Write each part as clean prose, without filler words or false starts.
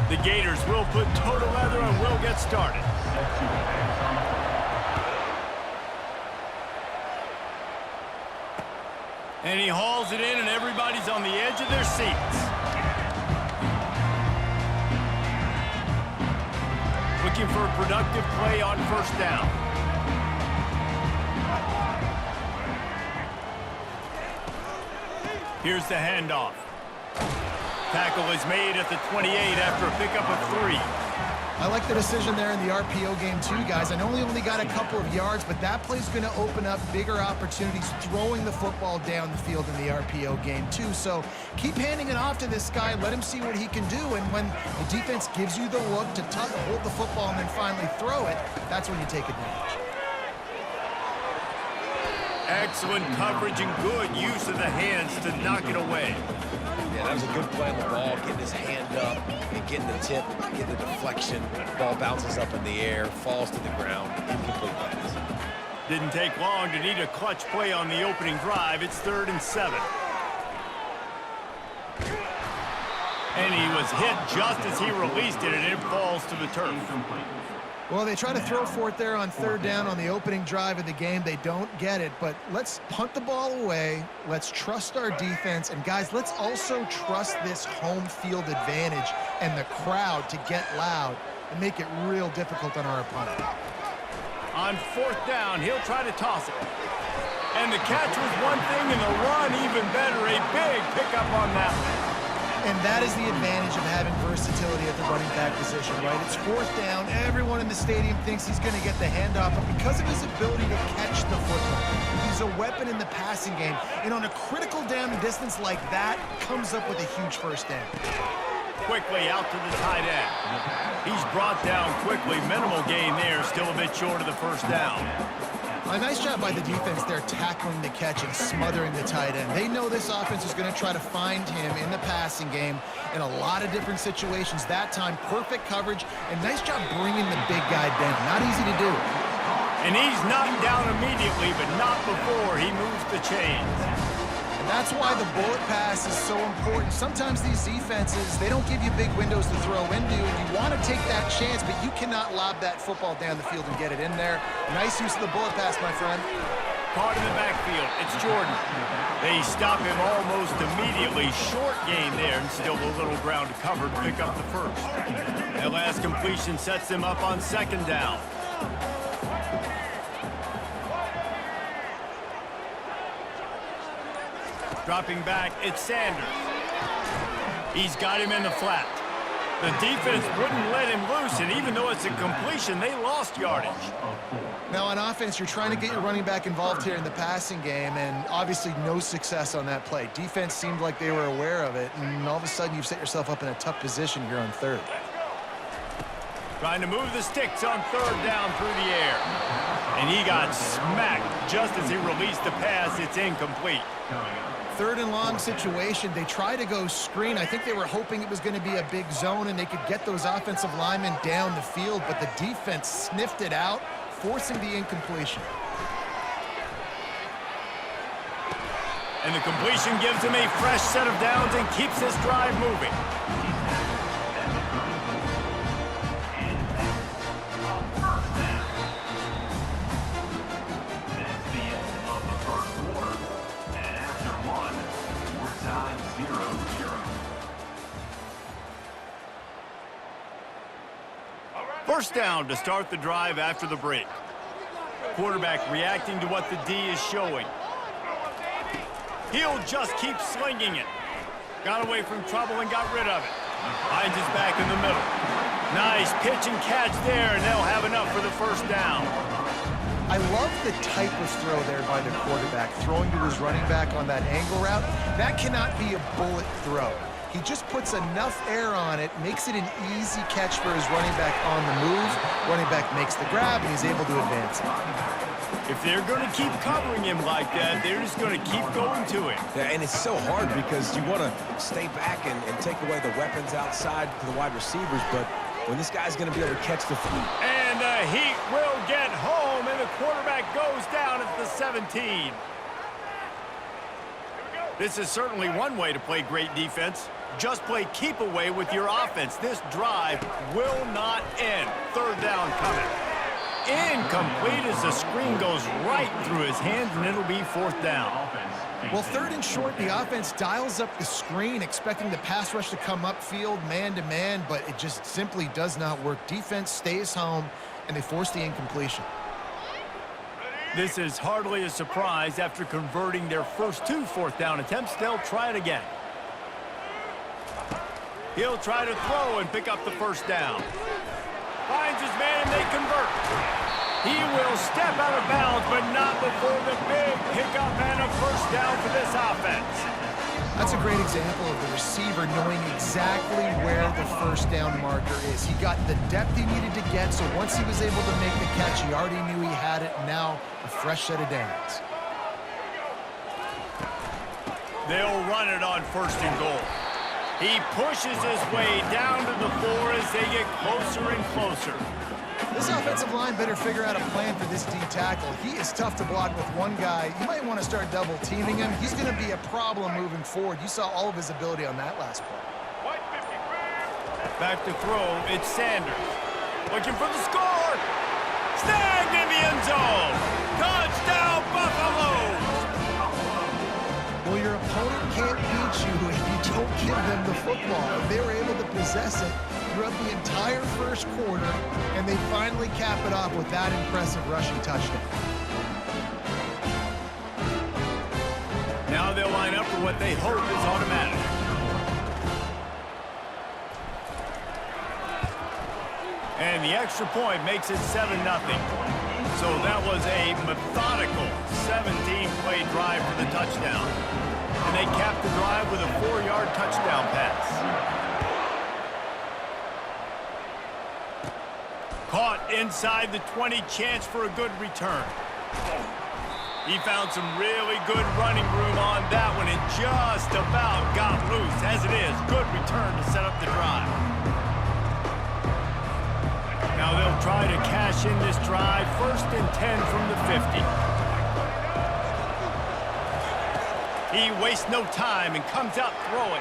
The Gators will put toe to leather and will get started. And he hauls it in, and everybody's on the edge of their seats. Looking for a productive play on first down. Here's the handoff. Tackle is made at the 28 after a pickup of 3. I like the decision there in the RPO game too, guys. I know he only got a couple of yards, but that play's going to open up bigger opportunities throwing the football down the field in the RPO game too. So keep handing it off to this guy. Let him see what he can do. And when the defense gives you the look to hold the football and then finally throw it, that's when you take advantage. Excellent coverage and good use of the hands to knock it away. Yeah, that was a good play on the ball, getting his hand up and getting the tip, getting the deflection. Ball bounces up in the air, falls to the ground, incomplete pass. Didn't take long to need a clutch play on the opening drive. It's 3rd and 7. And he was hit just as he released it, and it falls to the turf. Well, they try to throw for it there on 3rd down on the opening drive of the game. They don't get it, but let's punt the ball away. Let's trust our defense. And, guys, let's also trust this home field advantage and the crowd to get loud and make it real difficult on our opponent. On 4th down, he'll try to toss it. And the catch was one thing, and the run even better. A big pickup on that one. And that is the advantage of having versatility at the running back position, right? It's 4th down. Everyone in the stadium thinks he's going to get the handoff, but because of his ability to catch the football, he's a weapon in the passing game. And on a critical down distance like that, comes up with a huge first down. Quickly out to the tight end. He's brought down quickly. Minimal gain there. Still a bit short of the first down. A nice job by the defense there, tackling the catch and smothering the tight end. They know this offense is going to try to find him in the passing game in a lot of different situations. That time, perfect coverage, and nice job bringing the big guy down. Not easy to do. And he's knocked down immediately, but not before he moves the chains. And that's why the bullet pass is so important. Sometimes these defenses, they don't give you big windows to throw into, and you want to take that chance, but you cannot lob that football down the field and get it in there. Nice use of the bullet pass, my friend. Caught in the backfield. It's Jordan. They stop him almost immediately. Short gain there, and still a little ground to cover to pick up the first. That last completion sets him up on 2nd down. Dropping back, it's Sanders. He's got him in the flat. The defense wouldn't let him loose, and even though it's a completion, they lost yardage. Now, on offense, you're trying to get your running back involved here in the passing game, and obviously no success on that play. Defense seemed like they were aware of it, and all of a sudden you've set yourself up in a tough position here on 3rd. Trying to move the sticks on 3rd down through the air. And he got smacked just as he released the pass. It's incomplete. 3rd and long situation. They try to go screen. I think they were hoping it was going to be a big zone and they could get those offensive linemen down the field, but the defense sniffed it out, forcing the incompletion. And the completion gives him a fresh set of downs and keeps this drive moving. First down to start the drive after the break. Quarterback reacting to what the D is showing. He'll just keep slinging it. Got away from trouble and got rid of it. Finds his back in the middle. Nice pitch and catch there, and they'll have enough for the first down. I love the type of throw there by the quarterback, throwing to his running back on that angle route. That cannot be a bullet throw. He just puts enough air on it, makes it an easy catch for his running back on the move. Running back makes the grab, and he's able to advance it. If they're going to keep covering him like that, they're just going to keep going to him. Yeah, and it's so hard because you want to stay back and take away the weapons outside to the wide receivers, but when this guy's going to be able to catch the foot. And the Heat will get home, and the quarterback goes down at the 17. This is certainly one way to play great defense. Just play keep away with your offense. This drive will not end. Third down coming. Incomplete as the screen goes right through his hands, and it'll be fourth down. Well, third and short, the offense dials up the screen, expecting the pass rush to come upfield man-to-man, but it just simply does not work. Defense stays home, and they force the incompletion. This is hardly a surprise. After converting their first 2 fourth down attempts, they'll try it again. He'll try to throw and pick up the first down. Finds his man, and they convert. He will step out of bounds, but not before the big pickup and a first down for this offense. That's a great example of the receiver knowing exactly where the first down marker is. He got the depth he needed to get, so once he was able to make the catch, he already knew he had it. Now, a fresh set of downs. They'll run it on first and goal. He pushes his way down to the 4 as they get closer and closer. This offensive line better figure out a plan for this D tackle. He is tough to block with one guy. You might want to start double teaming him. He's going to be a problem moving forward. You saw all of his ability on that last play. Back to throw, it's Sanders. Looking for the score. Snagged in the end zone. Touchdown, Buffaloes. Well, your opponent can't beat you if you don't give them the football. They were able to possess it throughout the entire first quarter, and they finally cap it off with that impressive rushing touchdown. Now they'll line up for what they hope is automatic. And the extra point makes it 7-0. So that was a methodical 17-play drive for the touchdown. And they capped the drive with a 4-yard touchdown pass. Caught inside the 20, chance for a good return. He found some really good running room on that one and just about got loose. As it is, good return to set up the drive. Now they'll try to cash in this drive. 1st and 10 from the 50. He wastes no time and comes out throwing.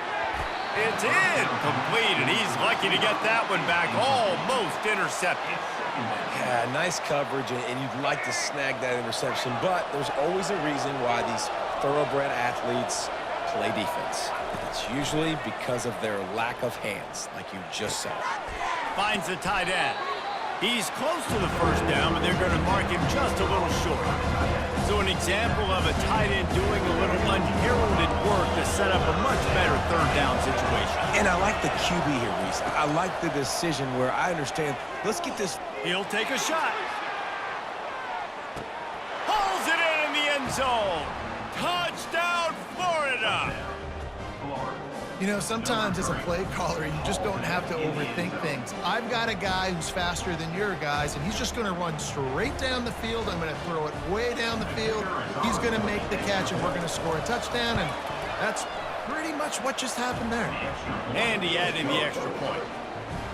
It's incomplete, and he's lucky to get that one back. Almost intercepted. Yeah, nice coverage, and you'd like to snag that interception, but there's always a reason why these thoroughbred athletes play defense. It's usually because of their lack of hands, like you just saw. Finds the tight end. He's close to the first down, but they're going to mark him just a little short. So an example of a tight end doing a little unheralded work to set up a much better third down situation. And I like the QB here, Reese. I like the decision where I understand, let's get this. He'll take a shot. Pulls it in the end zone. Touchdown, Florida. You know, sometimes as a play caller, you just don't have to overthink things. I've got a guy who's faster than your guys, and he's just going to run straight down the field. I'm going to throw it way down the field. He's going to make the catch, and we're going to score a touchdown, and that's pretty much what just happened there. And he added the extra point.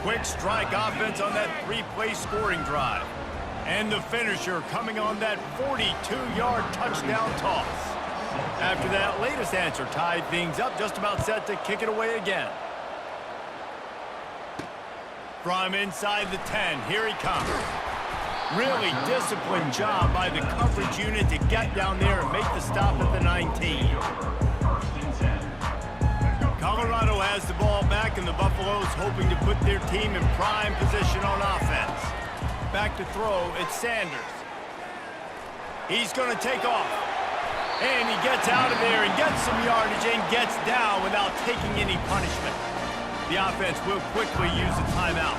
Quick strike offense on that 3-play scoring drive. And the finisher coming on that 42-yard touchdown toss. After that latest answer tied things up, just about set to kick it away again. From inside the 10, here he comes. Really disciplined job by the coverage unit to get down there and make the stop at the 19. Colorado has the ball back, and the Buffaloes hoping to put their team in prime position on offense. Back to throw, it's Sanders. He's going to take off. And he gets out of there and gets some yardage and gets down without taking any punishment. The offense will quickly use a timeout.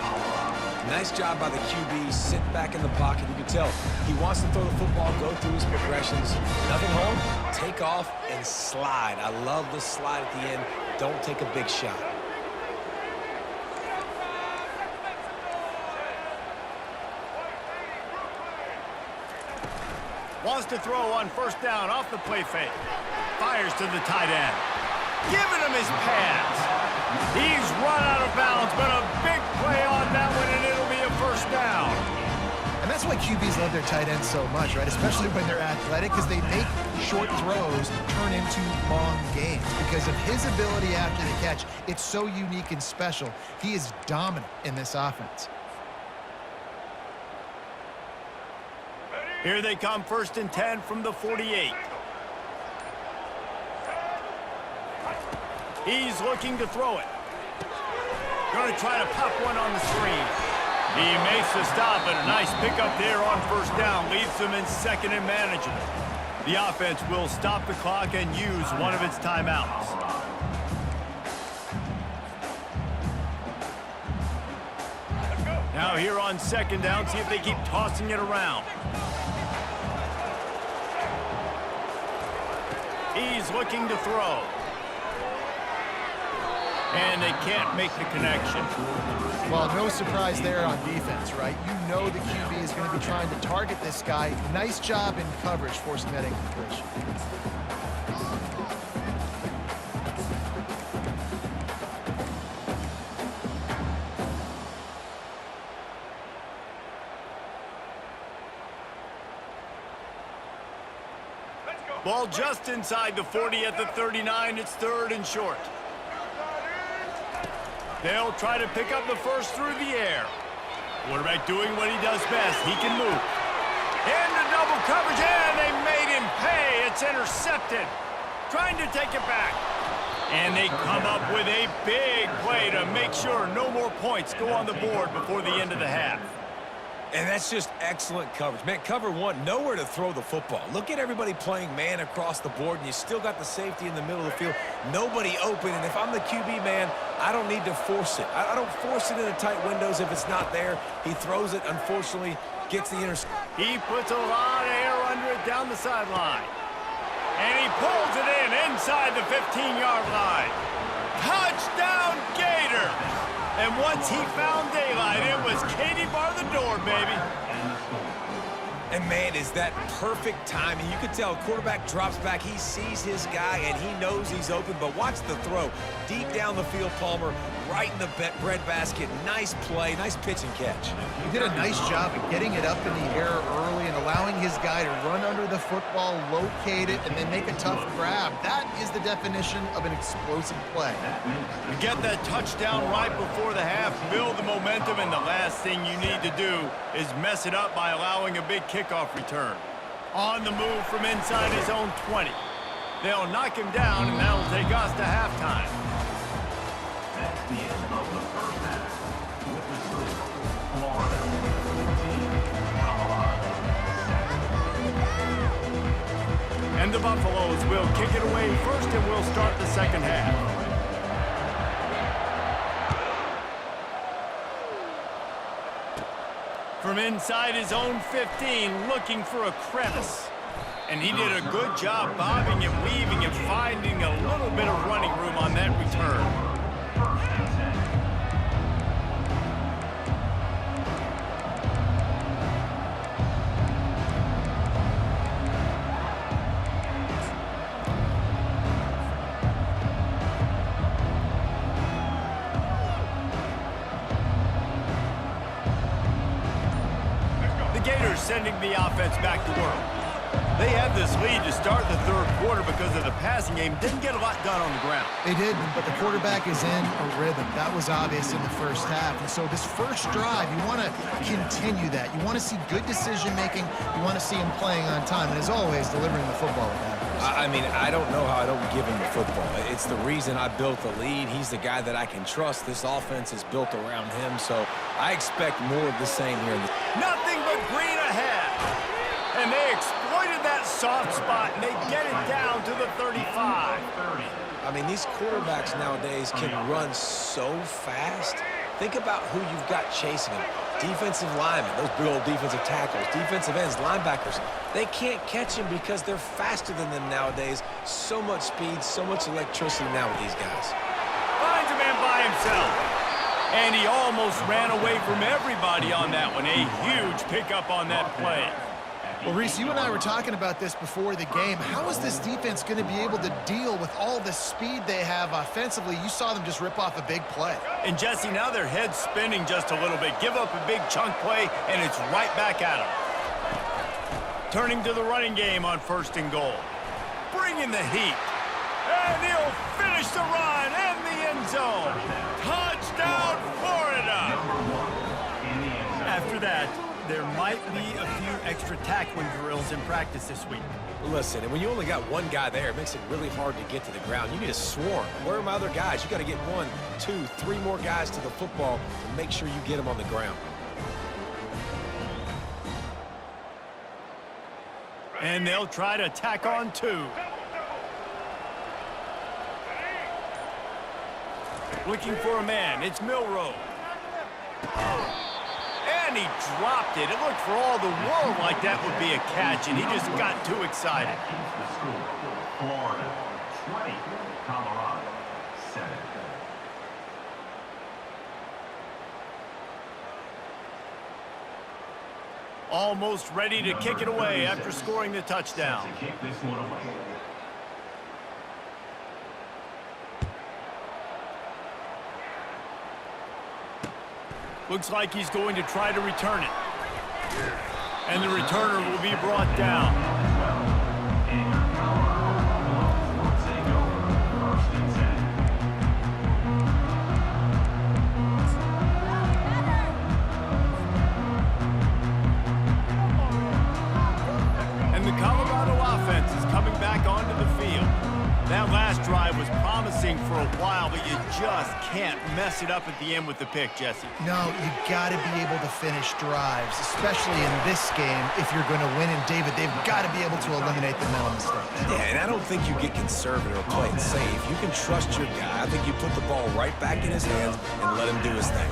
Nice job by the QB. Sit back in the pocket. You can tell he wants to throw the football, go through his progressions. Nothing home, take off and slide. I love the slide at the end. Don't take a big shot. Wants to throw on first down off the play fake. Fires to the tight end. Giving him his pass. He's run out of bounds, but a big play on that one, and it'll be a first down. And that's That's why QBs love their tight ends so much, right? Especially when they're athletic, because they make short throws turn into long games. Because of his ability after the catch, it's so unique and special. He is dominant in this offense. Here they come, 1st and 10 from the 48. He's looking to throw it. Going to try to pop one on the screen. He makes the stop, and a nice pickup there on 1st down. Leaves them in 2nd and manageable. The offense will stop the clock and use one of its timeouts. Now here on 2nd down, see if they keep tossing it around. He's looking to throw. And they can't make the connection. Well, no surprise there on defense, right? You know the QB is going to be trying to target this guy. Nice job in coverage, forcing that incompletion. Ball just inside the 40 at the 39. It's 3rd and short. They'll try to pick up the first through the air. Quarterback doing what he does best. He can move. Into double coverage, and they made him pay. It's intercepted. Trying to take it back. And they come up with a big play to make sure no more points go on the board before the end of the half. And that's just excellent coverage. Man, cover one, nowhere to throw the football. Look at everybody playing man across the board, and you still got the safety in the middle of the field. Nobody open, and if I'm the QB, man, I don't need to force it. I don't force it into tight windows if it's not there. He throws it, unfortunately, gets the interception. He puts a lot of air under it down the sideline. And he pulls it in inside the 15-yard line. Touchdown, Gators! And once he found daylight, it was Katie bar the door, baby. And, man, is that perfect timing. You can tell quarterback drops back. He sees his guy, and he knows he's open. But watch the throw. Deep down the field, Palmer, right in the breadbasket. Nice play, nice pitch and catch. He did a nice job of getting it up in the air early and allowing his guy to run under the football, locate it, and then make a tough grab. That is the definition of an explosive play. You get that touchdown right before the half, build the momentum, and the last thing you need to do is mess it up by allowing a big kickoff return. On the move from inside his own 20. They'll knock him down, and that'll take us to halftime. That's the end of the first half. With the score, Florida 14, Colorado 7. And the Buffaloes will kick it away first, and we'll start the 2nd half. From inside his own 15, looking for a crevice. And he did a good job bobbing and weaving and finding a little bit of running room on that return. Gators sending the offense back to work. They had this lead to start the 3rd quarter because of the passing game. Didn't get a lot done on the ground. They didn't, but the quarterback is in a rhythm. That was obvious in the first half. And so this first drive, you want to continue that. You want to see good decision-making. You want to see him playing on time. And as always, delivering the football with that. I mean, I don't know how I don't give him the football. It's the reason I built the lead. He's the guy that I can trust. This offense is built around him, so I expect more of the same here. Nothing but green ahead. And they exploited that soft spot, and they get it down to the 35. I mean, these quarterbacks nowadays can run so fast. Think about who you've got chasing them. Defensive linemen, those big old defensive tackles, defensive ends, linebackers. They can't catch him because they're faster than them nowadays. So much speed, so much electricity now with these guys. Finds a man by himself. And he almost ran away from everybody on that one. A huge pickup on that play. Well, Reese, you and I were talking about this before the game. How is this defense going to be able to deal with all the speed they have offensively? You saw them just rip off a big play. And Jesse, now their head's spinning just a little bit. Give up a big chunk play, and it's right back at them. Turning to the running game on 1st and goal. Bringing the heat. And he'll finish the run and the end zone. Touchdown, Florida! After that, there might be a few extra tackling drills in practice this week. Listen, and when you only got one guy there, it makes it really hard to get to the ground. You need a swarm. Where are my other guys? You got to get 1, 2, 3 more guys to the football to make sure you get them on the ground. And they'll try to tack on 2. Looking for a man. It's Milroe. And he dropped it. It looked for all the world like that would be a catch, and he just got too excited. The score, Florida 20, Colorado 7. Almost ready to kick it away after scoring the touchdown. To kick this one away. Looks like he's going to try to return it. And the returner will be brought down. And the Colorado offense is coming back onto the field. That last drive was promising for a while, but you just can't mess it up at the end with the pick, Jesse. No, you got to be able to finish drives, especially in this game if you're going to win. And, David, they've got to be able to eliminate the mental mistakes. Yeah, and I don't think you get conservative or play it safe. You can trust your guy. I think you put the ball right back in his hands and let him do his thing.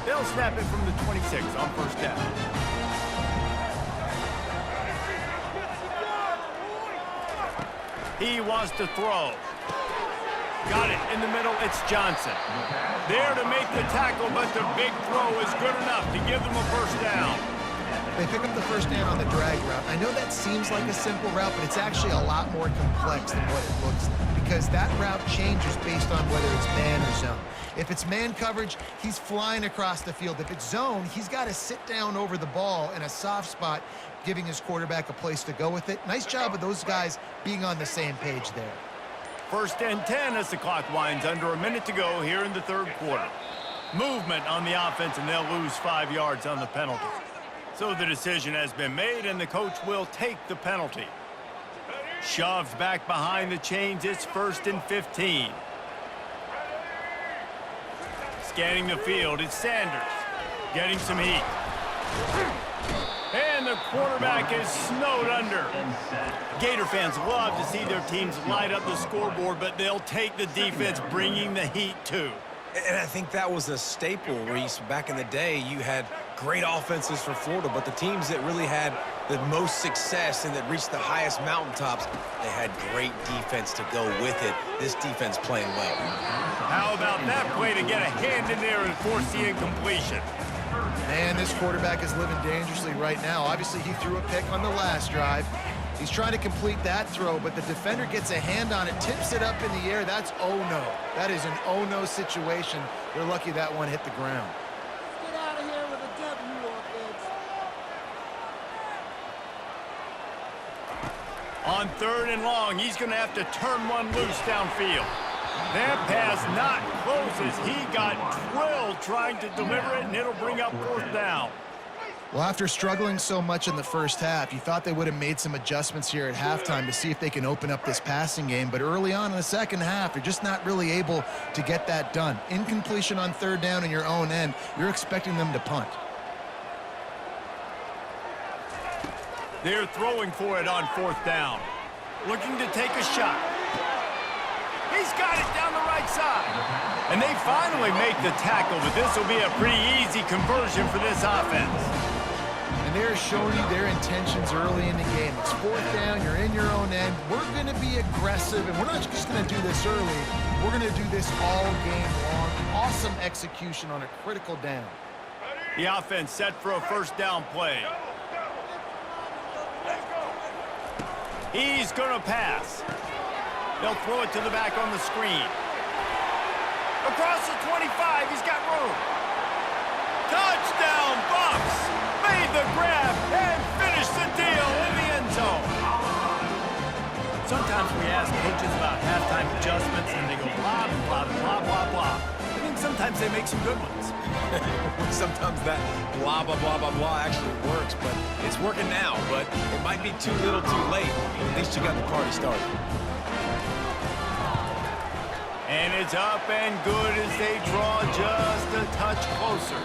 They'll snap it from the 26 on 1st down. He wants to throw. Got it in the middle. It's Johnson. There to make the tackle, but the big throw is good enough to give them a 1st down. They pick up the 1st down on the drag route. I know that seems like a simple route, but it's actually a lot more complex than what it looks like because that route changes based on whether it's man or zone. If it's man coverage, he's flying across the field. If it's zone, he's got to sit down over the ball in a soft spot, giving his quarterback a place to go with it. Nice job of those guys being on the same page there. 1st and 10 as the clock winds, under a minute to go here in the 3rd quarter. Movement on the offense, and they'll lose 5 yards on the penalty. So the decision has been made, and the coach will take the penalty. Shoved back behind the chains. It's 1st and 15. Scanning the field, it's Sanders. Getting some heat. And the quarterback is snowed under. Gator fans love to see their teams light up the scoreboard, but they'll take the defense bringing the heat too. And I think that was a staple, Reese. Back in the day, you had great offenses for Florida, but the teams that really had the most success and that reached the highest mountaintops, they had great defense to go with it. This defense playing well. How about that play to get a hand in there and force the incompletion? Man, this quarterback is living dangerously right now. Obviously, he threw a pick on the last drive. He's trying to complete that throw, but the defender gets a hand on it, tips it up in the air. That's oh-no. That is an oh-no situation. They're lucky that one hit the ground. Get out of here with a W, offense. On 3rd and long, he's going to have to turn one loose downfield. That pass not closes. He got drilled trying to deliver it, and it'll bring up 4th down. Well, after struggling so much in the first half, you thought they would have made some adjustments here at halftime to see if they can open up this passing game. But early on in the second half, you're just not really able to get that done. Incompletion on 3rd down in your own end, you're expecting them to punt. They're throwing for it on 4th down. Looking to take a shot. He's got it down the right side. And they finally make the tackle, but this will be a pretty easy conversion for this offense. And they're showing you their intentions early in the game. It's 4th down, you're in your own end. We're going to be aggressive, and we're not just going to do this early. We're going to do this all game long. Awesome execution on a critical down. The offense set for a 1st down play. He's going to pass. They'll throw it to the back on the screen. Across the 25, he's got room. Touchdown, Bucks! Made the grab and finished the deal in the end zone. Sometimes we ask coaches about halftime adjustments and they go blah, blah, blah, blah, blah. I think sometimes they make some good ones. Sometimes that blah, blah, blah, blah, blah actually works, but it's working now. But it might be too little too late. At least you got the party started. And it's up and good as they draw just a touch closer.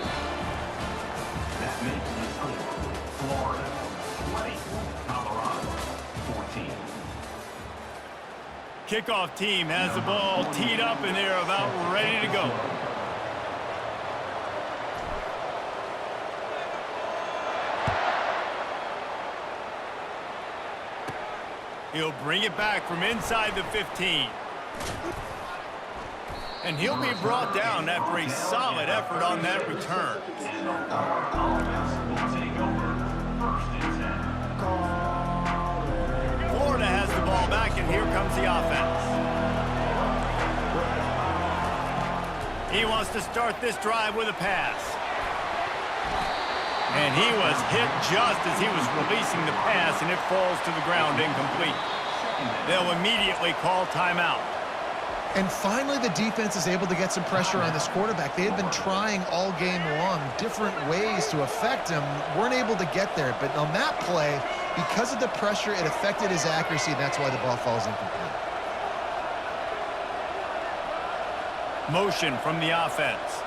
That makes the score Florida 20, Colorado 14. Kickoff team has the ball teed up and they're about ready to go. He'll bring it back from inside the 15. And he'll be brought down after a solid effort on that return. And the offense will take over first and 10. Florida has the ball back, and here comes the offense. He wants to start this drive with a pass. And he was hit just as he was releasing the pass, and it falls to the ground incomplete. They'll immediately call timeout. And finally, the defense is able to get some pressure on this quarterback. They had been trying all game long different ways to affect him. Weren't able to get there. But on that play, because of the pressure, it affected his accuracy, and that's why the ball falls incomplete. Motion from the offense.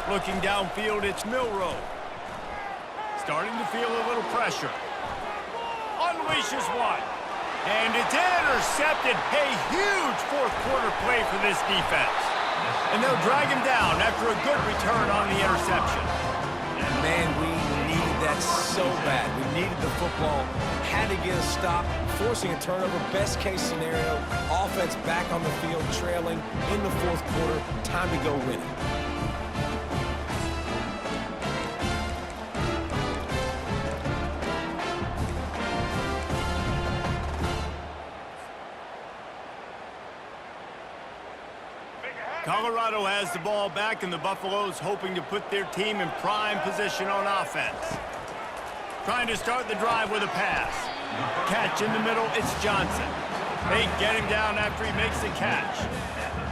Looking downfield, it's Milroe. Starting to feel a little pressure. Unleashes one. And it's intercepted. A huge fourth quarter play for this defense. And they'll drag him down after a good return on the interception. Man, we needed that so bad. We needed the football. Had to get a stop, forcing a turnover. Best case scenario, offense back on the field, trailing in the fourth quarter. Time to go win it. Colorado has the ball back, and the Buffaloes hoping to put their team in prime position on offense. Trying to start the drive with a pass. Catch in the middle, it's Johnson. They get him down after he makes the catch.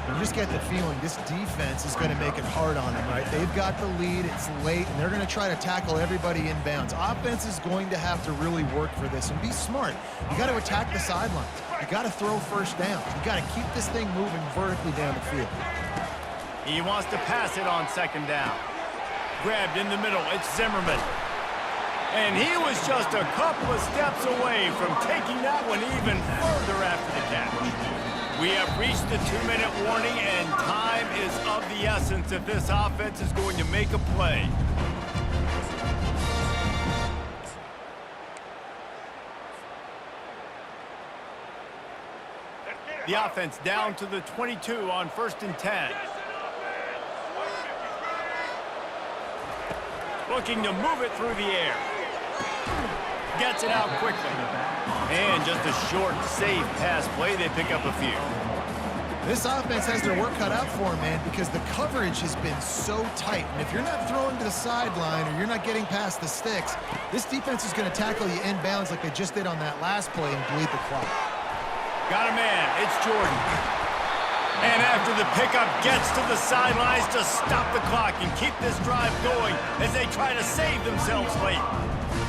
You just get the feeling this defense is going to make it hard on them, right? They've got the lead, it's late, and they're going to try to tackle everybody inbounds. Offense is going to have to really work for this and be smart. You got to attack the sidelines. You got to throw first down. You got to keep this thing moving vertically down the field. He wants to pass it on second down. Grabbed in the middle, it's Zimmerman. And he was just a couple of steps away from taking that one even further after the catch. We have reached the 2-minute warning, and time is of the essence if this offense is going to make a play. The offense down to the 22 on 1st and 10. Looking to move it through the air. Gets it out quickly. And just a short, safe pass play. They pick up a few. This offense has their work cut out for them, man, because the coverage has been so tight. And if you're not throwing to the sideline or you're not getting past the sticks, this defense is going to tackle you inbounds like they just did on that last play and bleed the clock. Got a man. It's Jordan. And after the pickup, gets to the sidelines to stop the clock and keep this drive going as they try to save themselves late.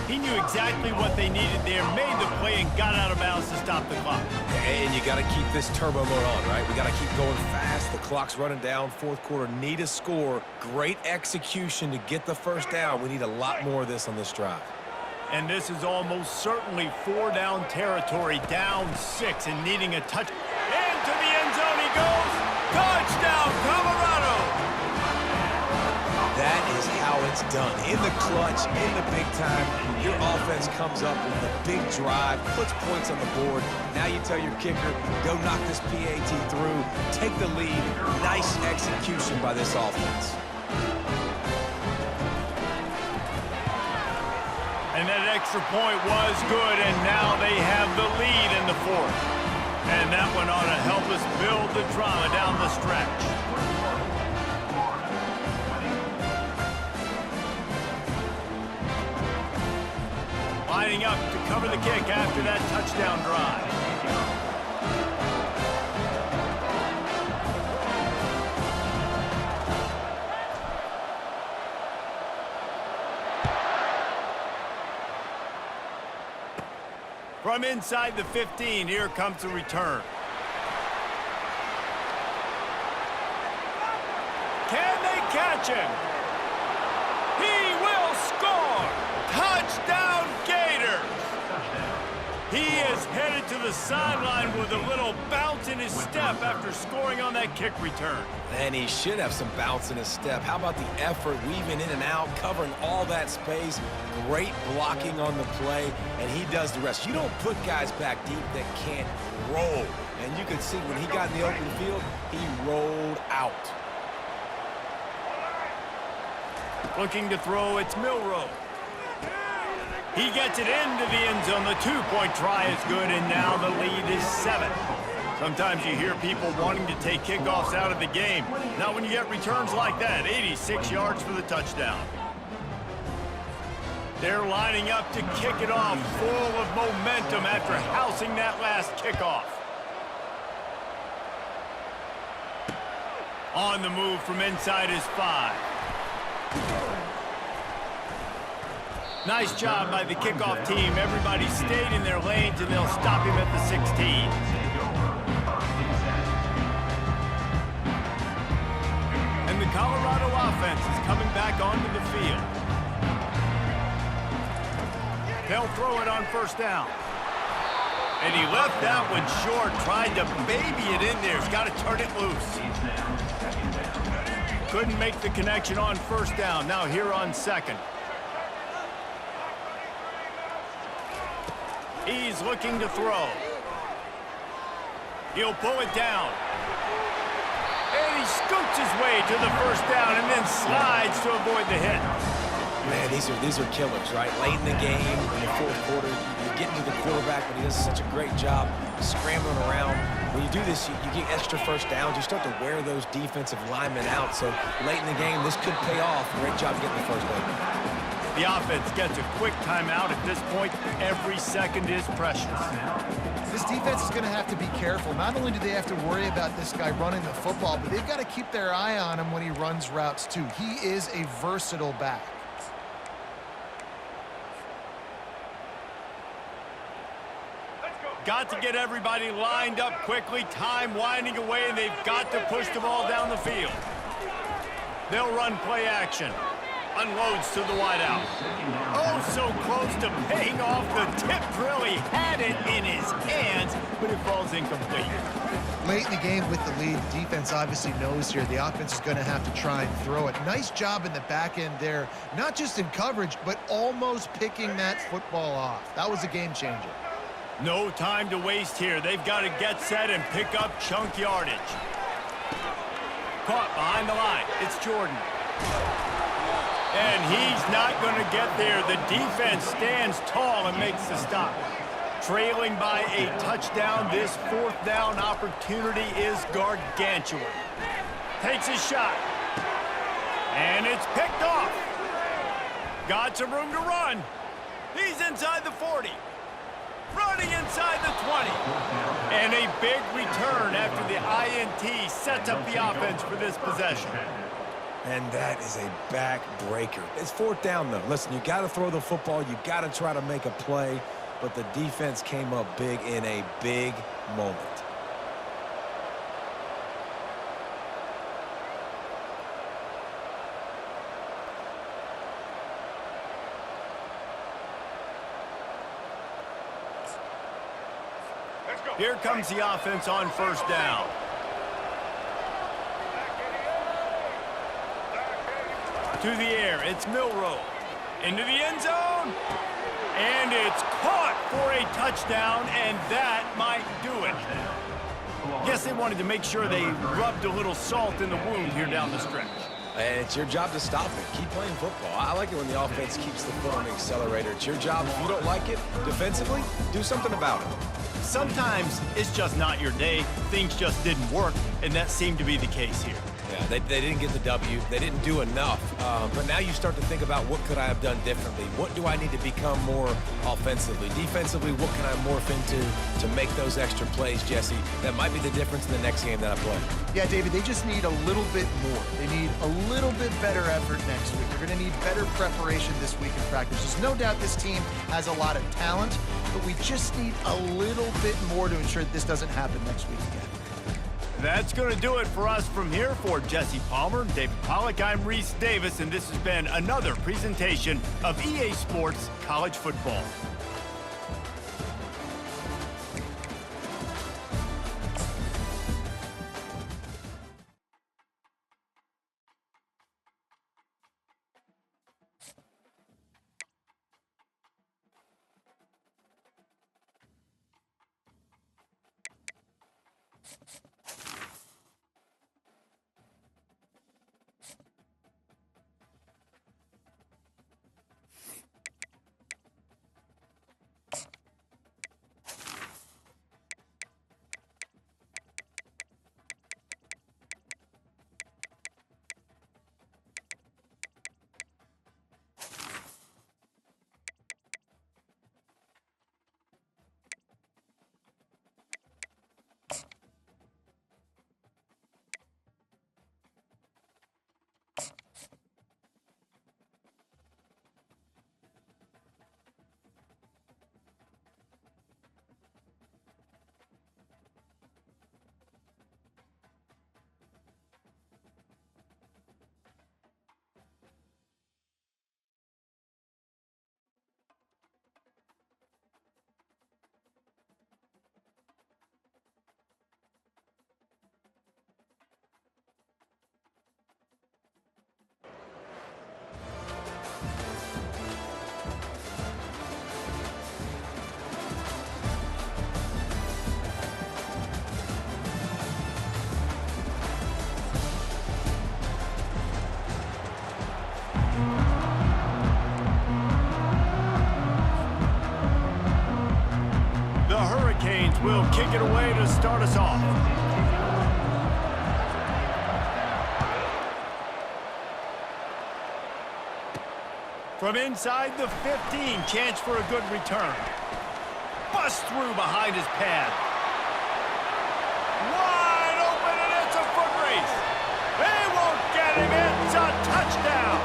He knew exactly what they needed there, made the play, and got out of bounds to stop the clock. And you got to keep this turbo mode on, right? We got to keep going fast. The clock's running down. Fourth quarter, need a score. Great execution to get the first down. We need a lot more of this on this drive. And this is almost certainly 4-down territory, down 6 and needing a touch. Into the end zone he goes. Touchdown, Colorado! That is how it's done. In the clutch, in the big time, your offense comes up with a big drive, puts points on the board. Now you tell your kicker, go knock this PAT through, take the lead. Nice execution by this offense. And And that extra point was good, and now they have the lead in the fourth. And that one ought to help us build the drama down the stretch. Lining up to cover the kick after that touchdown drive. From inside the 15, here comes the return. Can they catch him? He will score! Touchdown Gators! He is headed to the sideline with a little bounce in his step after scoring on that kick return. And he should have some bounce in his step. How about the effort, weaving in and out, covering all that space, great blocking on the play, and he does the rest. You don't put guys back deep that can't roll. And you can see when he got in the open field, he rolled out. Looking to throw, it's Milroe. He gets it into the end zone. The two-point try is good, and now the lead is 7. Sometimes you hear people wanting to take kickoffs out of the game. Not when you get returns like that. 86 yards for the touchdown. They're lining up to kick it off, full of momentum after housing that last kickoff. On the move from inside his 5. Nice job by the kickoff team. Everybody stayed in their lanes, and they'll stop him at the 16. And the Colorado offense is coming back onto the field. They'll throw it on first down. And he left that one short, tried to baby it in there. He's got to turn it loose. Couldn't make the connection on first down. Now here on second. He's looking to throw. He'll pull it down. And he scoots his way to the first down and then slides to avoid the hit. Man, these are killers, right? Late in the game, in the fourth quarter, you're getting to the quarterback, but he does such a great job scrambling around. When you do this, you get extra first downs. You start to wear those defensive linemen out. So late in the game, this could pay off. Great job getting the first down. The offense gets a quick timeout. At this point, every second is precious. This defense is going to have to be careful. Not only do they have to worry about this guy running the football, but they've got to keep their eye on him when he runs routes too. He is a versatile back. Got to get everybody lined up quickly. Time winding away, and they've got to push the ball down the field. They'll run play action. Unloads to the wideout. Oh, so close to paying off. The tip drill. He had it in his hands, but it falls incomplete. Late in the game with the lead, the defense obviously knows here the offense is going to have to try and throw it. Nice job in the back end there, not just in coverage, but almost picking that football off. That was a game changer. No time to waste here. They've got to get set and pick up chunk yardage. Caught behind the line. It's Jordan. And he's not going to get there. The defense stands tall and makes the stop. Trailing by a touchdown, this fourth down opportunity is gargantuan. Takes a shot. And it's picked off. Got some room to run. He's inside the 40. Running inside the 20. And a big return after the INT sets up the offense for this possession. And that is a backbreaker. It's fourth down, though. Listen, you got to throw the football. You got to try to make a play. But the defense came up big in a big moment. Here comes the offense on first down. To the air, it's Milroe. Into the end zone. And it's caught for a touchdown, and that might do it. Guess they wanted to make sure they rubbed a little salt in the wound here down the stretch. And it's your job to stop it. Keep playing football. I like it when the offense keeps the foot on the accelerator. It's your job. If you don't like it defensively, do something about it. Sometimes it's just not your day. Things just didn't work, and that seemed to be the case here. Yeah, they didn't get the W. They didn't do enough. But now you start to think about what could I have done differently? What do I need to become more offensively? Defensively, what can I morph into to make those extra plays, Jesse? That might be the difference in the next game that I play. Yeah, David, they just need a little bit more. They need a little bit better effort next week. They're going to need better preparation this week in practice. There's no doubt this team has a lot of talent, but we just need a little bit more to ensure that this doesn't happen next week again. That's going to do it for us from here. For Jesse Palmer, David Pollack, I'm Reese Davis, and this has been another presentation of EA Sports College Football. Will kick it away to start us off. From inside the 15, chance for a good return. Bust through behind his pad. Wide open, and it's a foot race. They won't get him. It's a touchdown.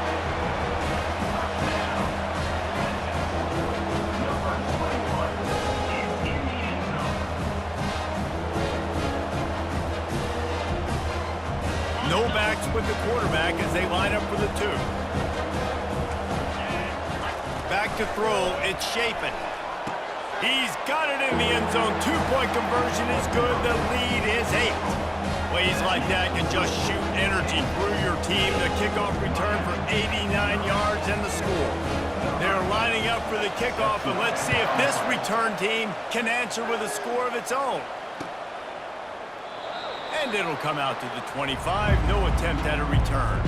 No backs with the quarterback as they line up for the 2. Back to throw, it's Shapen. He's got it in the end zone. 2-point conversion is good. The lead is 8. Plays like that can just shoot energy through your team. The kickoff return for 89 yards and the score. They're lining up for the kickoff, and let's see if this return team can answer with a score of its own. And it'll come out to the 25. No attempt at a return.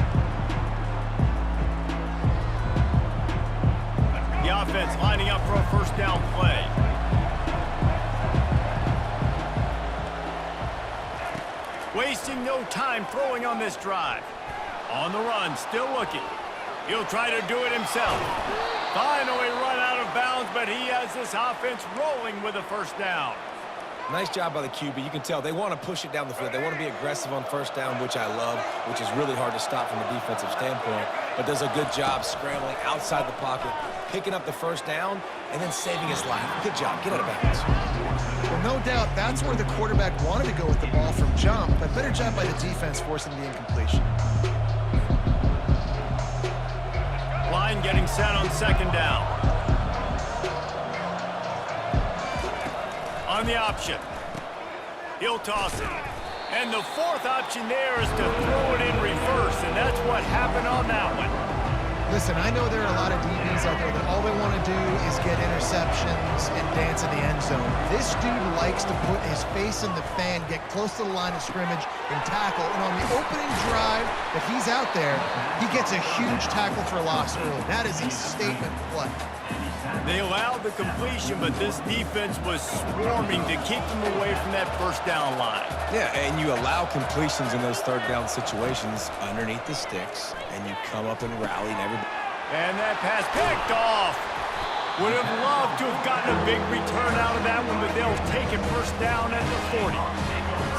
The offense lining up for a first down play. Wasting no time throwing on this drive. On the run, still looking. He'll try to do it himself. Finally run out of bounds, but he has this offense rolling with a first down. Nice job by the QB. You can tell they want to push it down the field. They want to be aggressive on first down, which I love, which is really hard to stop from a defensive standpoint. But does a good job scrambling outside the pocket, picking up the first down, and then saving his life. Good job. Get out of bounds. Well, no doubt that's where the quarterback wanted to go with the ball from jump, but better job by the defense forcing the incompletion. Line getting set on second down. On the option. He'll toss it. And the fourth option there is to throw it in reverse, and that's what happened on that one. Listen, I know there are a lot of DBs out there that all they want to do is get interceptions and dance in the end zone. This dude likes to put his face in the fan, get close to the line of scrimmage, and tackle. And on the opening drive that he's out there, he gets a huge tackle for loss early. That is a statement play. They allowed the completion, but this defense was swarming to keep them away from that first down line. Yeah, and you allow completions in those third down situations underneath the sticks, and you come up and rally and everybody. And that pass picked off. Would have loved to have gotten a big return out of that one, but they'll take it first down at the 40.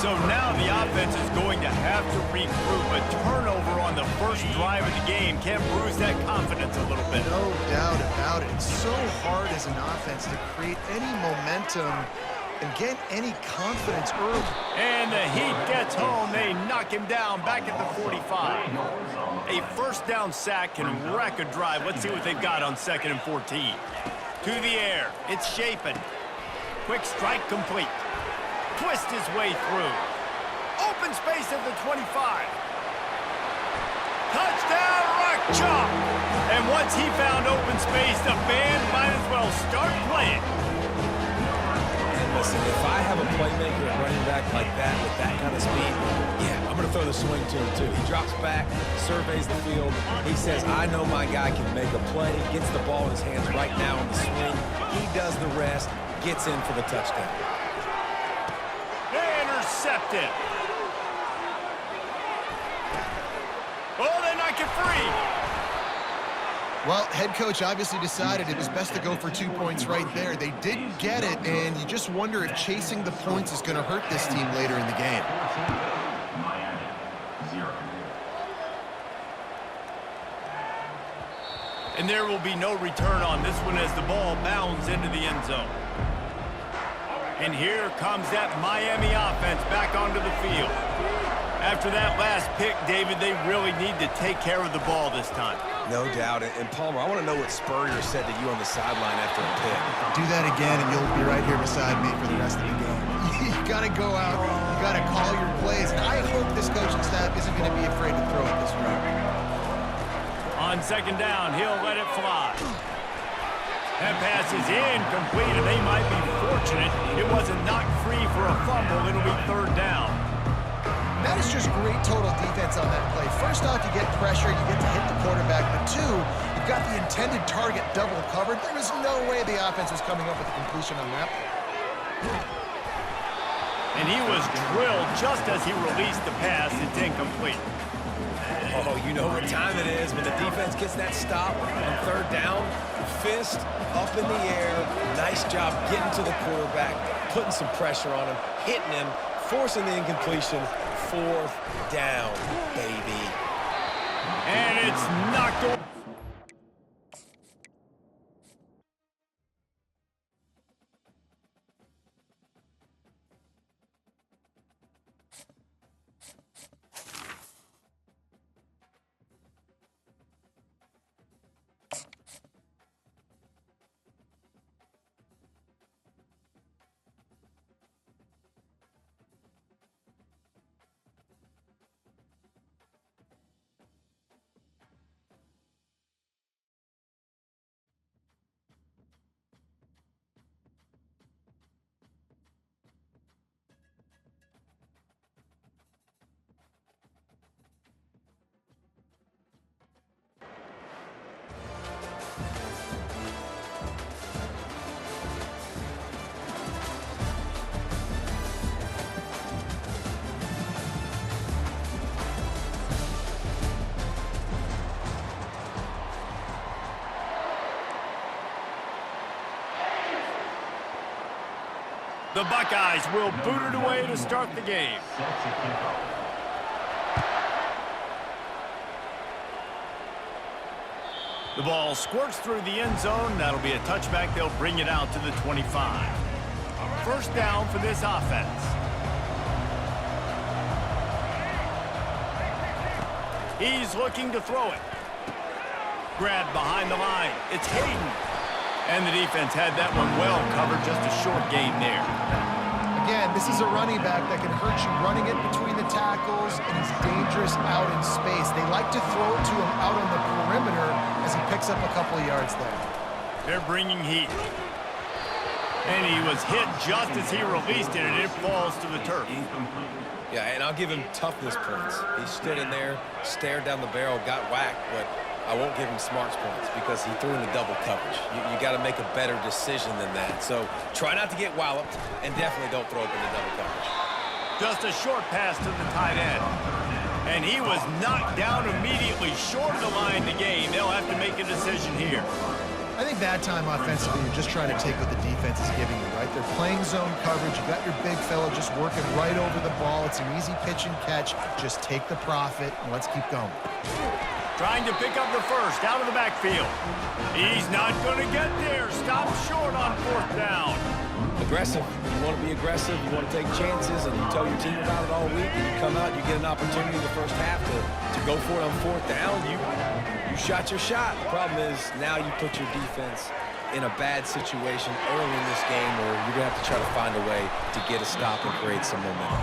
So now the offense is going to have to regroup. A turnover on the first drive of the game can bruise that confidence a little bit. No doubt about it. It's so hard as an offense to create any momentum and get any confidence early. And the Heat gets home. They knock him down back at the 45. A first down sack can wreck a drive. Let's see what they've got on 2nd and 14. To the air. It's Shapen. Quick strike complete. Twist his way through. Open space at the 25. Touchdown, Rock Chalk. And once he found open space, the band might as well start playing. Listen, if I have a playmaker at running back like that with that kind of speed, yeah, I'm going to throw the swing to him too. He drops back, surveys the field. He says, I know my guy can make a play, gets the ball in his hands right now on the swing. He does the rest, gets in for the touchdown. Intercepted. Oh, they knock it free. Well, head coach obviously decided it was best to go for 2 points right there. They didn't get it, and you just wonder if chasing the points is going to hurt this team later in the game. Miami, 0. And there will be no return on this one as the ball bounds into the end zone. And here comes that Miami offense back onto the field. After that last pick, David, they really need to take care of the ball this time. No doubt. And Palmer, I want to know what Spurrier said to you on the sideline after a pick. Do that again, and you'll be right here beside me for the rest of the game. You got to go out. You got to call your plays. And I hope this coaching staff isn't going to be afraid to throw it this route. On 2nd down, he'll let it fly. That pass is incomplete, and they might be fortunate it wasn't knocked free for a fumble. It'll be 3rd down. That is just great total defense on that play. First off, you get pressure, you get to hit the quarterback. But 2, you've got the intended target double covered. There was no way the offense was coming up with a completion on that play. And he was drilled just as he released the pass. It's incomplete. Oh, you know what time it is when the defense gets that stop on 3rd down. Fist up in the air. Nice job getting to the quarterback, putting some pressure on him, hitting him, forcing the incompletion. 4th down, baby. And it's knocked over. The Buckeyes will boot it away to start the game. The ball squirts through the end zone. That'll be a touchback. They'll bring it out to the 25. First down for this offense. He's looking to throw it. Grabbed behind the line. It's Hayden. And the defense had that one well covered. Just a short gain there. Again, this is a running back that can hurt you running it between the tackles, and he's dangerous out in space. They like to throw it to him out on the perimeter as as he picks up a couple of yards there. They're bringing heat. And he was hit just as he released it, and it falls to the turf. Yeah, and I'll give him toughness points. He stood in there, stared down the barrel, got whacked, but I won't give him smarts points because he threw in the double coverage. You got to make a better decision than that. So try not to get walloped, and definitely don't throw up in the double coverage. Just a short pass to the tight end. And he was knocked down immediately short of the line to gain. They'll have to make a decision here. I think that time offensively, you're just trying to take what the defense is giving you, right? They're playing zone coverage. You got your big fella just working right over the ball. It's an easy pitch and catch. Just take the profit, and let's keep going. Trying to pick up the first out of the backfield. He's not going to get there. Stop short on 4th down. Aggressive. You want to be aggressive. You want to take chances, and you tell your team about it all week, and you come out, you get an opportunity in the first half to go for it on 4th down. You shot your shot. The problem is now you put your defense in a bad situation early in this game where you're going to have to try to find a way to get a stop and create some momentum.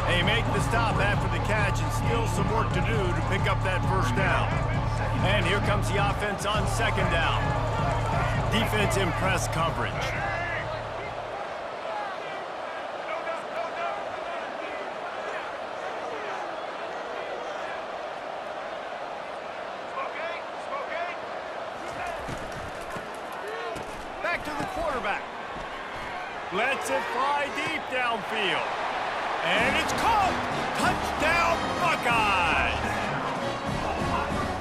They make the stop after the catch, and still some work to do to pick up that 1st down. And here comes the offense on 2nd down. Defense in press coverage. Back to the quarterback. Lets it fly deep downfield. And it's caught! Touchdown, Buckeyes!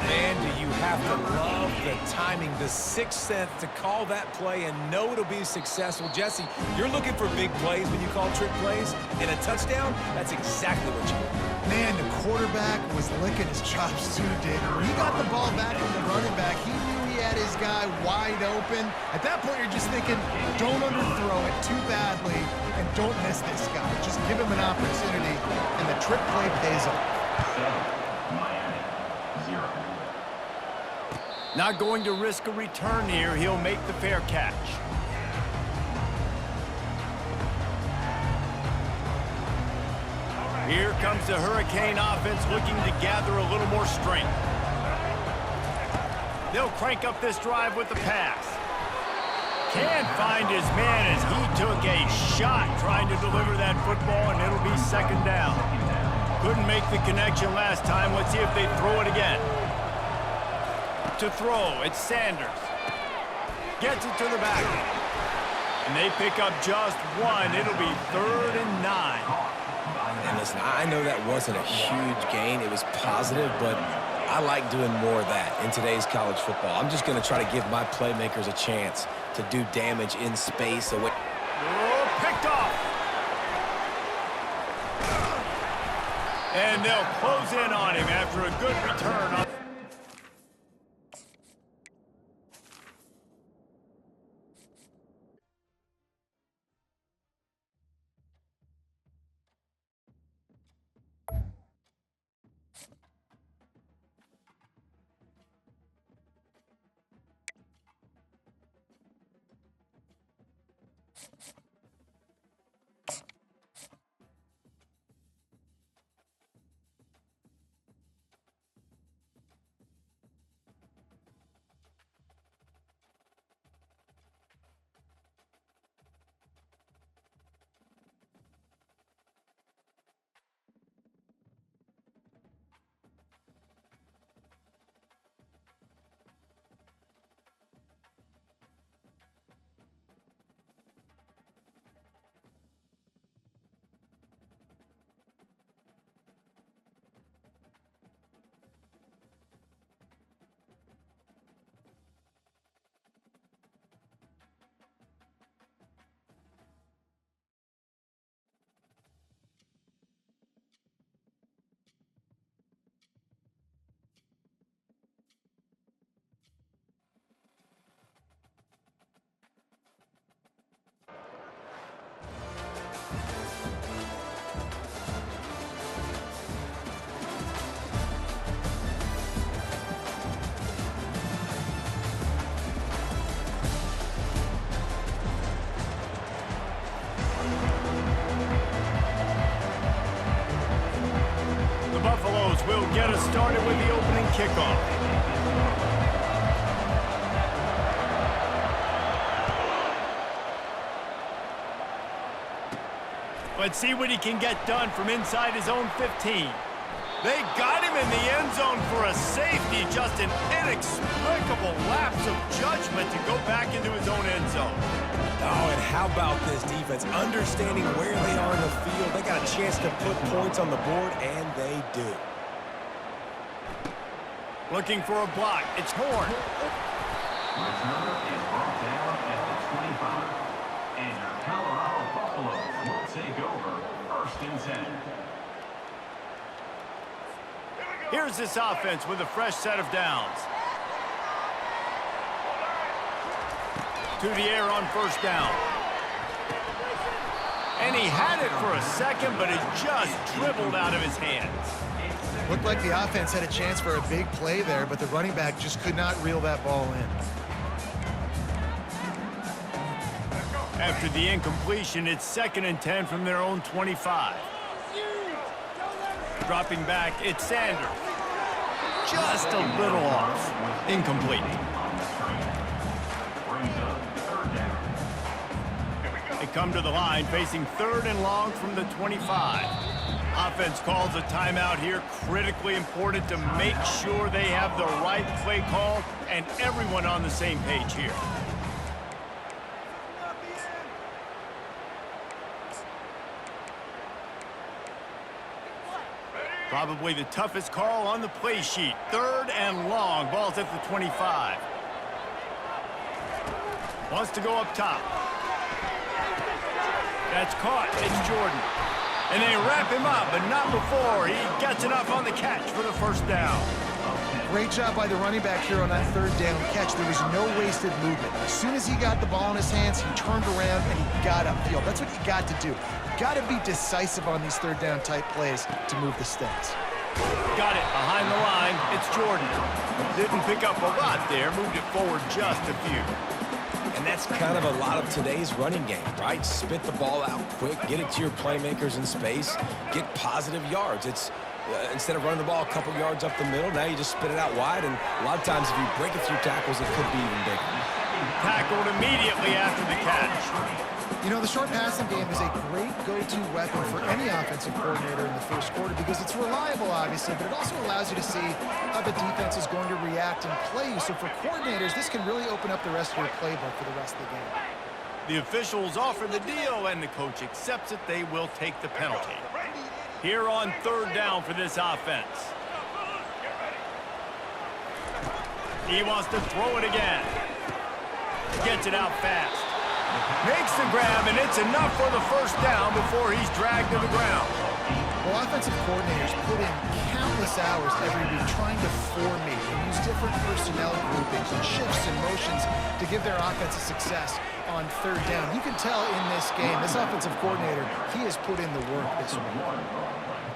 Man, do you have to love the timing, the 6th sense to call that play and know it'll be successful. Jesse, you're looking for big plays when you call trick plays, and a touchdown, that's exactly what you want. Man, the quarterback was licking his chops too, Dick. When he got the ball back from the running back, he knew he had his guy wide open. At that point, you're just thinking, don't underthrow it too badly, and don't miss this guy. Just give him an opportunity, and the trick play pays off. Miami, 0. Not going to risk a return here. He'll make the fair catch. Here comes the Hurricane offense looking to gather a little more strength. They'll crank up this drive with the pass. Can't find his man as he took a shot trying to deliver that football, and it'll be 2nd down. Couldn't make the connection last time. Let's see if they throw it again. To throw, it's Sanders. Gets it to the back. And they pick up just one. It'll be 3rd and 9. And listen, I know that wasn't a huge gain. It was positive, but I like doing more of that in today's college football. I'm just going to try to give my playmakers a chance to do damage in space. Oh, picked off. And they'll close in on him after a good return. Buffaloes will get us started with the opening kickoff. Let's see what he can get done from inside his own 15. They got him in the end zone for a safety. Just an inexplicable lapse of judgment to go back into his own end zone. Oh, and how about this defense? Understanding where they are in the field. They got a chance to put points on the board, and they do. Looking for a block. It's Horn. Returner is brought down at the 25. And your Colorado Buffaloes will take over 1st and 10. Here's this offense with a fresh set of downs. To the air on 1st down. And he had it for a second, but it just dribbled out of his hands. Looked like the offense had a chance for a big play there, but the running back just could not reel that ball in. After the incompletion, it's 2nd and 10 from their own 25. Dropping back, it's Sanders. Just a little off. Incomplete. They come to the line facing 3rd and long from the 25. Offense calls a timeout here. Critically important to make sure they have the right play call and everyone on the same page here. Probably the toughest call on the play sheet. 3rd and long. Ball's at the 25. Wants to go up top. That's caught. It's Jordan. And they wrap him up, but not before he gets enough on the catch for the 1st down. Great job by the running back here on that 3rd down catch. There was no wasted movement. As soon as he got the ball in his hands, he turned around and he got upfield. That's what you got to do. You got to be decisive on these 3rd down type plays to move the sticks. Got it behind the line. It's Jordan. Didn't pick up a lot there. Moved it forward just a few. And that's kind of a lot of today's running game, right? Spit the ball out quick, get it to your playmakers in space, get positive yards. It's instead of running the ball a couple yards up the middle, now you just spit it out wide, and a lot of times if you break a few tackles, it could be even bigger. Tackled immediately after the catch. You know, the short passing game is a great go-to weapon for any offensive coordinator in the 1st quarter because it's reliable, obviously, but it also allows you to see how the defense is going to react and play you. So for coordinators, this can really open up the rest of your playbook for the rest of the game. The officials offer the deal, and the coach accepts it. They will take the penalty. Here on 3rd down for this offense. He wants to throw it again. Gets it out fast. Makes the grab, and it's enough for the 1st down before he's dragged to the ground. Well, offensive coordinators put in countless hours every week trying to formate and use different personnel groupings and shifts and motions to give their offense a success on 3rd down. You can tell in this game, this offensive coordinator, he has put in the work this week.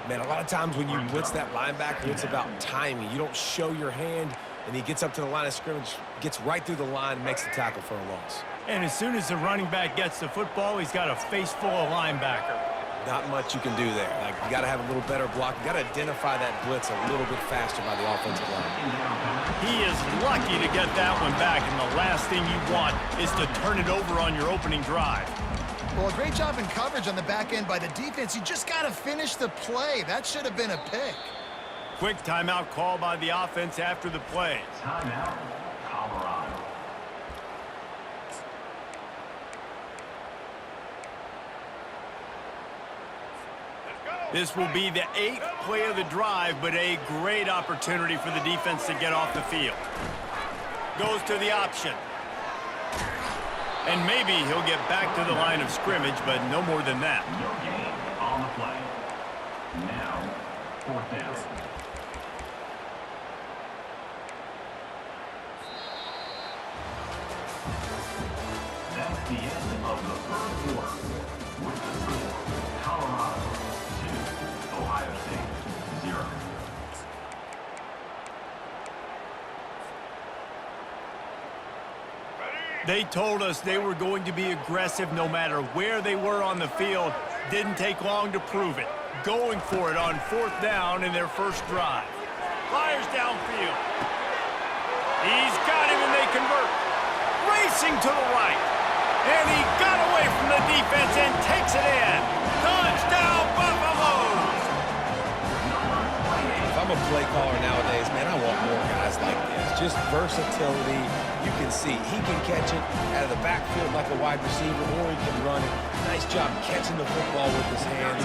Man, a lot of times when you blitz that linebacker, it's about timing. You don't show your hand, and he gets up to the line of scrimmage, gets right through the line, and makes the tackle for a loss. And as soon as the running back gets the football, he's got a face full of linebacker. Not much you can do there. Like, you got to have a little better block. You got to identify that blitz a little bit faster by the offensive line. He is lucky to get that one back, and the last thing you want is to turn it over on your opening drive. Well, a great job in coverage on the back end by the defense. You just got to finish the play. That should have been a pick. Quick timeout call by the offense after the play. Timeout, Colorado. This will be the 8th play of the drive, but a great opportunity for the defense to get off the field. Goes to the option. And maybe he'll get back to the line of scrimmage, but no more than that. No gain on the play. Now, 4th down. That's the end of the 3rd quarter. With the score, Colorado 2, Ohio State 0. They told us they were going to be aggressive no matter where they were on the field. Didn't take long to prove it. Going for it on 4th down in their first drive. Fires downfield. He's got him and they convert. Racing to the right. And he got away from the defense and takes it in. Dodged I'm a play caller nowadays, man, I want more guys like this. Just versatility. You can see he can catch it out of the backfield like a wide receiver, or he can run it. Nice job catching the football with his hands,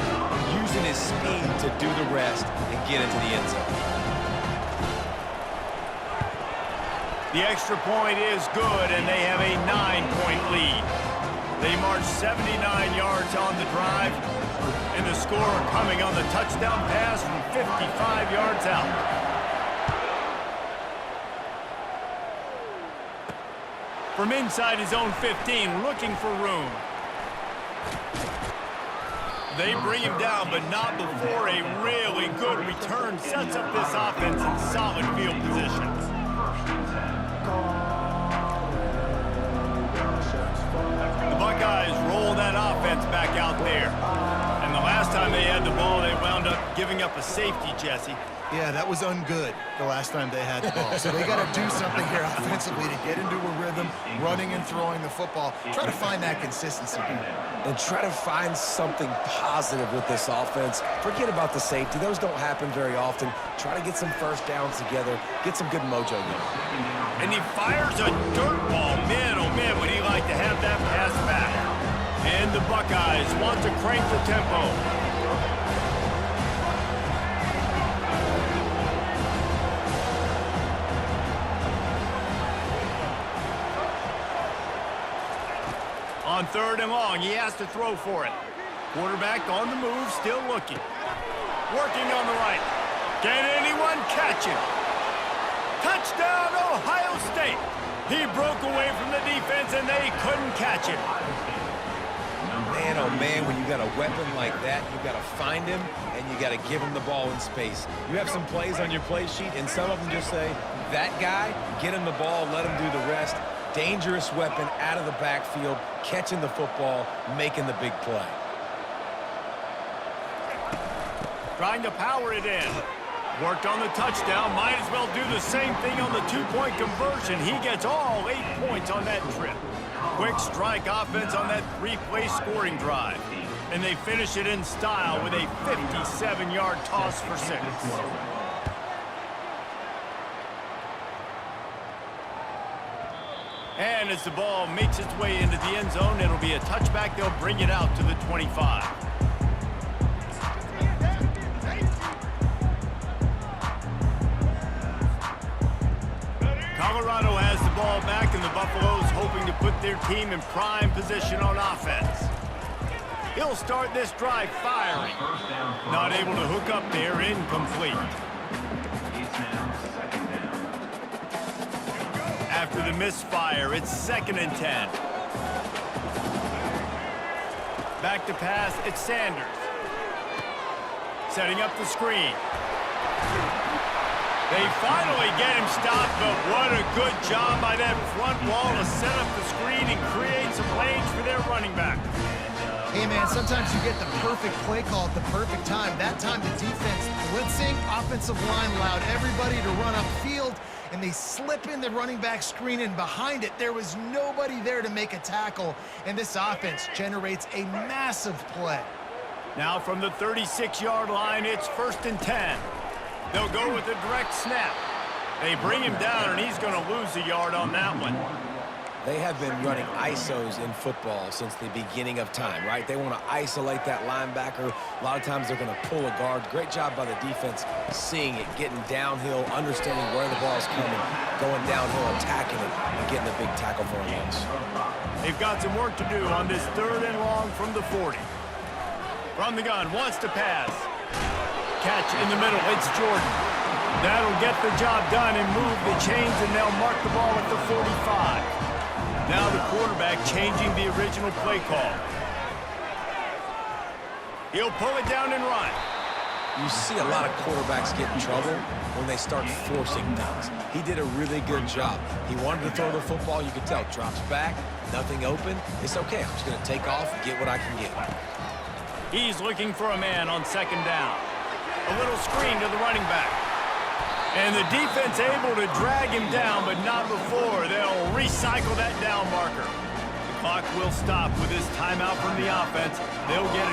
using his speed to do the rest and get into the end zone. The extra point is good, and they have a 9-point lead. They march 79 yards on the drive, and the score coming on the touchdown pass from 55 yards out. From inside his own 15, looking for room. They bring him down, but not before a really good return sets up this offense in solid field position. The Buckeyes roll that offense back out there. And the last time they had the ball, they wound up giving up a safety, Jesse. Yeah, that was ungood the last time they had the ball. So they got to do something here offensively to get into a rhythm, running and throwing the football. Try to find that consistency. And try to find something positive with this offense. Forget about the safety. Those don't happen very often. Try to get some first downs together. Get some good mojo going. And he fires a dirt ball. Man, oh man, would he like to have that pass back. And the Buckeyes want to crank the tempo. On 3rd and long, he has to throw for it. Quarterback on the move, still looking. Working on the right. Can anyone catch him? Touchdown, Ohio State. He broke away from the defense, and they couldn't catch him. Man, oh man, when you got a weapon like that, you got to find him, and you got to give him the ball in space. You have some plays on your play sheet, and some of them just say, that guy, get him the ball, let him do the rest. Dangerous weapon out of the backfield, catching the football, making the big play. Trying to power it in. Worked on the touchdown. Might as well do the same thing on the 2-point conversion. He gets all 8 points on that trip. Quick strike offense on that 3-play scoring drive. And they finish it in style with a 57-yard toss for 6. And as the ball makes its way into the end zone, it'll be a touchback. They'll bring it out to the 25. Colorado has the ball back, and the Buffaloes hoping to put their team in prime position on offense. He'll start this drive firing. Not able to hook up there, incomplete. After the misfire, it's 2nd and 10. Back to pass, it's Sanders. Setting up the screen. They finally get him stopped, but what a good job by that front wall to set up the screen and create some lanes for their running back. Hey, man, sometimes you get the perfect play call at the perfect time. That time the defense blitzing, offensive line allowed everybody to run upfield, and they slip in the running back screen, and behind it, there was nobody there to make a tackle, and this offense generates a massive play. Now from the 36-yard line, it's 1st and 10. They'll go with a direct snap. They bring him down, and he's going to lose a yard on that one. They have been running ISOs in football since the beginning of time, right? They want to isolate that linebacker. A lot of times they're going to pull a guard. Great job by the defense seeing it, getting downhill, understanding where the ball's coming, going downhill, attacking it, and getting a big tackle for a loss. They've got some work to do on this 3rd and long from the 40. From the gun, wants to pass. Catch in the middle, it's Jordan. That'll get the job done and move the chains, and they'll mark the ball at the 45. Now the quarterback changing the original play call. He'll pull it down and run. You see a lot of quarterbacks get in trouble when they start forcing things. He did a really good job. He wanted to throw the football. You could tell. Drops back, nothing open. It's okay. I'm just going to take off and get what I can get. He's looking for a man on 2nd down. A little screen to the running back. And the defense able to drag him down, but not before. They'll recycle that down marker. The clock will stop with this timeout from the offense. They'll get it.